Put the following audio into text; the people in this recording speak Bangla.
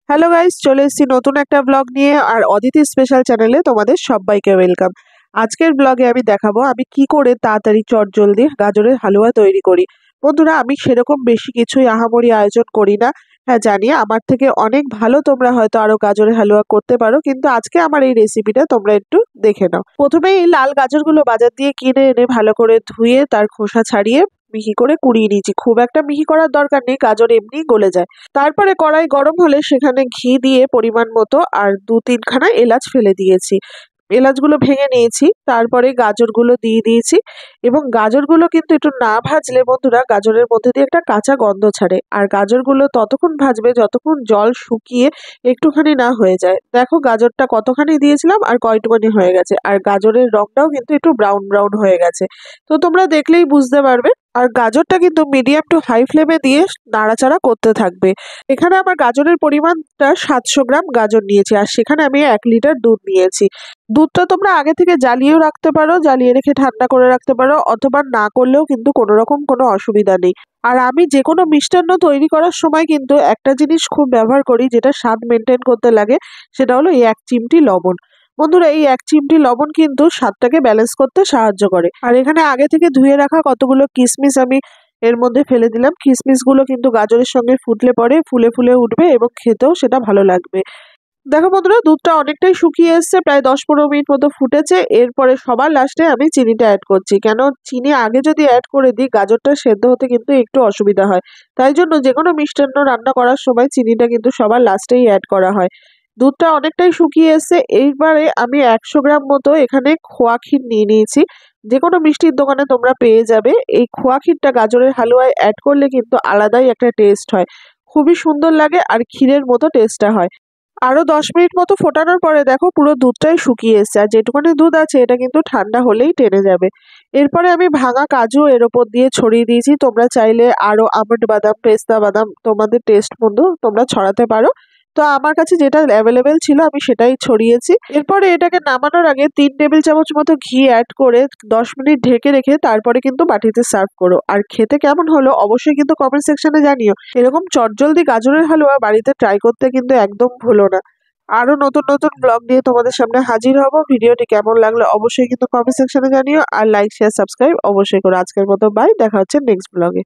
হ্যালো গাইস, চলে এসেছি নতুন একটা ব্লগ নিয়ে। আর অদিতি স্পেশাল চ্যানেলে তোমাদের সবাইকে ওয়েলকাম। আজকের ব্লগে আমি দেখাবো আমি কি করে তাড়াতাড়ি চটজলদি গাজরের হালুয়া তৈরি করি। বন্ধুরা, আমি সেরকম বেশি কিছুই আহামরি আয়োজন করি না। হ্যাঁ, জানি আমার থেকে অনেক ভালো তোমরা হয়তো আরো গাজরের হালুয়া করতে পারো, কিন্তু আজকে আমার এই রেসিপিটা তোমরা একটু দেখে নাও। প্রথমেই এই লাল গাজরগুলো বাজার দিয়ে কিনে এনে ভালো করে ধুয়ে তার খোসা ছাড়িয়ে মিহি করে কুড়িয়ে নিয়েছি। খুব একটা মিহি করার দরকার নেই, গাজর এমনি গলে যায়। তারপরে কড়াই গরম হলে সেখানে ঘি দিয়ে পরিমাণ মতো আর ২-৩ খানা এলাচ ফেলে দিয়েছি। এলাচগুলো ভেঙে নিয়েছি, তারপরে গাজরগুলো দিয়ে দিয়েছি। এবং গাজরগুলো কিন্তু একটু না ভাজলে বন্ধুরা গাজরের মধ্যে দিয়ে একটা কাঁচা গন্ধ ছাড়ে। আর গাজরগুলো ততক্ষণ ভাজবে যতক্ষণ জল শুকিয়ে একটুখানি না হয়ে যায়। দেখো গাজরটা কতখানি দিয়েছিলাম আর কয়টুখানি হয়ে গেছে, আর গাজরের রংটাও কিন্তু একটু ব্রাউন ব্রাউন হয়ে গেছে। তো তোমরা দেখলেই বুঝতে পারবে। আর গাজরটা কিন্তু মিডিয়াম টু হাই ফ্লেমে দিয়ে নাড়াচাড়া করতে থাকবে। এখানে আমার গাজরের পরিমাণটা ৭০০ গ্রাম গাজর নিয়েছি, আর সেখানে আমি ১ লিটার দুধ নিয়েছি। দুধটা তোমরা আগে থেকে জ্বালিয়েও রাখতে পারো, জ্বালিয়ে রেখে ঠান্ডা করে রাখতে পারো, অথবা না করলেও কিন্তু কোনো রকম কোনো অসুবিধা নেই। আর আমি যে কোনো মিষ্টান্ন তৈরি করার সময় কিন্তু একটা জিনিস খুব ব্যবহার করি, যেটা স্বাদ মেনটেন করতে লাগে, সেটা হলো এই ১ চিমটি লবণ। বন্ধুরা, এই ১ চিমটি লবণ কিন্তু স্বাদটাকে ব্যালেন্স করতে সাহায্য করে। আর এখানে আগে থেকে ধুয়ে রাখা কতগুলো কিশমিশ আমি এর মধ্যে ফেলে দিলাম। কিশমিশগুলো কিন্তু গাজরের সঙ্গে ফুটলে পরে ফুলে ফুলে উঠবে এবং খেতেও সেটা ভালো লাগবে। দেখো বন্ধুরা, দুধটা অনেকটাই শুকিয়ে এসছে, প্রায় ১০-১৫ মিনিট মতো ফুটেছে। এরপরে সবার লাস্টে আমি চিনিটা অ্যাড করছি, কেন চিনি আগে যদি অ্যাড করে দিই গাজরটা সেদ্ধ হতে কিন্তু একটু অসুবিধা হয়। তাই জন্য যে কোনো মিষ্টান্ন রান্না করার সময় চিনিটা কিন্তু সবার লাস্টেই অ্যাড করা হয়। দুধটা অনেকটাই শুকিয়ে এসছে। এইবারে আমি ১০০ গ্রাম মতো এখানে খোয়া ক্ষীর নিয়ে নিয়েছি। যে কোনো মিষ্টির দোকানে তোমরা পেয়ে যাবে। এই খোয়া ক্ষীরটা গাজরের হালুয়ায় অ্যাড করলে কিন্তু আলাদাই একটা টেস্ট হয়, খুবই সুন্দর লাগে আর ক্ষীরের মতো টেস্টটা হয়। আরো ১০ মিনিট মতো ফোটানোর পরে দেখো পুরো দুধটাই শুকিয়ে এসছে, আর যেটুকুনি দুধ আছে এটা কিন্তু ঠান্ডা হলেই টেনে যাবে। এরপরে আমি ভাঙা কাজু এর ওপর দিয়ে ছড়িয়ে দিয়েছি। তোমরা চাইলে আরো আমন্ড বাদাম, পেস্তা বাদাম তোমাদের টেস্ট মতো তোমরা ছড়াতে পারো। তো আমার কাছে যেটা অ্যাভেলেবেল ছিল আমি সেটাই ছড়িয়েছি। এরপরে এটাকে নামানোর আগে ৩ টেবিল চামচ মতো ঘি অ্যাড করে ১০ মিনিট ঢেকে রেখে তারপরে কিন্তু বাটিতে সার্ভ করো। আর খেতে কেমন হলো অবশ্যই কিন্তু কমেন্ট সেকশনে জানিও। এরকম চটজলদি গাজরের হালুয়া বাড়িতে ট্রাই করতে কিন্তু একদম ভুলো না। আরো নতুন নতুন ব্লগ নিয়ে তোমাদের সামনে হাজির হব। ভিডিওটি কেমন লাগলো অবশ্যই কিন্তু কমেন্ট সেকশনে জানিও, আর লাইক, শেয়ার, সাবস্ক্রাইব অবশ্যই করো। আজকের মতো বাই, দেখা হচ্ছে নেক্সট ব্লগে।